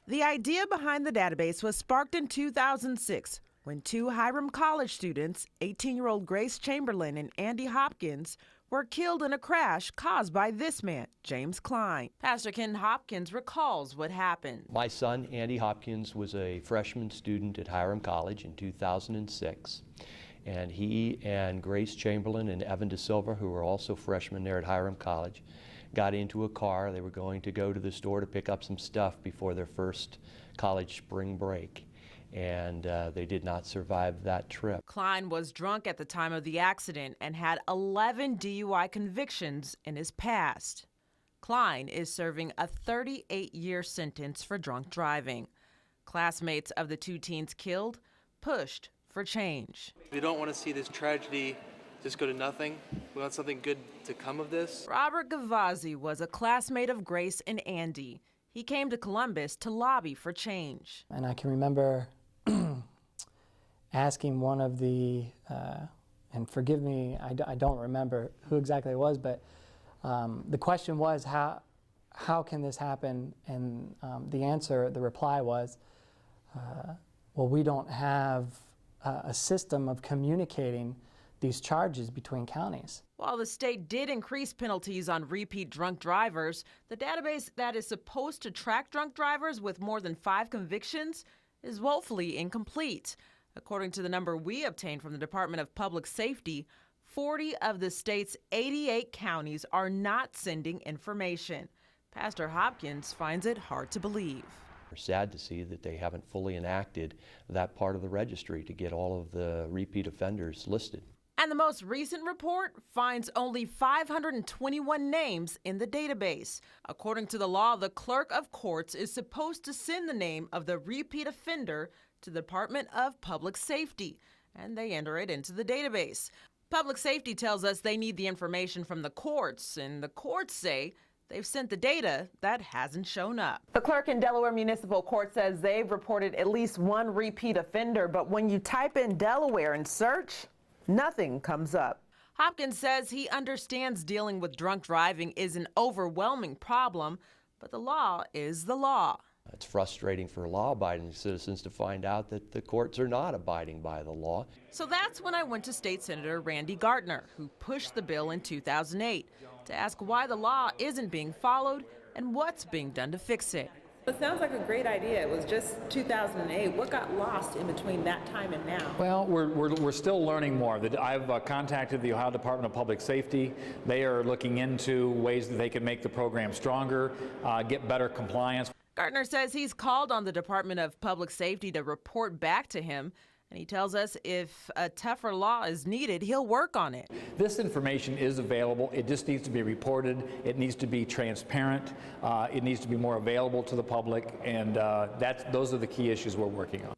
The idea behind the database was sparked in 2006 when two Hiram College students, 18-year-old Grace Chamberlain and Andy Hopkins, were killed in a crash caused by this man, James Klein. Pastor Ken Hopkins recalls what happened. My son, Andy Hopkins, was a freshman student at Hiram College in 2006. And he and Grace Chamberlain and Evan DeSilva, who were also freshmen there at Hiram College, got into a car. They were going to go to the store to pick up some stuff before their first college spring break. And they did not survive that trip. Klein was drunk at the time of the accident and had 11 DUI convictions in his past. Klein is serving a 38-year sentence for drunk driving. Classmates of the two teens killed pushed for change. We don't want to see this tragedy just go to nothing. We want something good to come of this. Robert Gavazzi was a classmate of Grace and Andy. He came to Columbus to lobby for change. And I can remember asking one of the, and forgive me, I don't remember who exactly it was, but the question was, how can this happen? And the reply was, well, we don't have a system of communicating these charges between counties. While the state did increase penalties on repeat drunk drivers, the database that is supposed to track drunk drivers with more than 5 convictions is woefully incomplete. According to the number we obtained from the Department of Public Safety, 40 of the state's 88 counties are not sending information. Pastor Hopkins finds it hard to believe. We're sad to see that they haven't fully enacted that part of the registry to get all of the repeat offenders listed. And the most recent report finds only 521 names in the database. According to the law, the clerk of courts is supposed to send the name of the repeat offender to the Department of Public Safety, and they enter it into the database. Public Safety tells us they need the information from the courts, and the courts say they've sent the data that hasn't shown up. The clerk in Delaware Municipal Court says they've reported at least one repeat offender, but when you type in Delaware and search, nothing comes up. Hopkins says he understands dealing with drunk driving is an overwhelming problem, but the law is the law. It's frustrating for law-abiding citizens to find out that the courts are not abiding by the law. So that's when I went to State Senator Randy Gardner, who pushed the bill in 2008, to ask why the law isn't being followed and what's being done to fix it. It sounds like a great idea. It was just 2008. What got lost in between that time and now? Well, we're still learning more. I've contacted the Ohio Department of Public Safety. They are looking into ways that they can make the program stronger, get better compliance. Gardner says he's called on the Department of Public Safety to report back to him, and he tells us if a tougher law is needed, he'll work on it. This information is available. It just needs to be reported. It needs to be transparent. It needs to be more available to the public, and those are the key issues we're working on.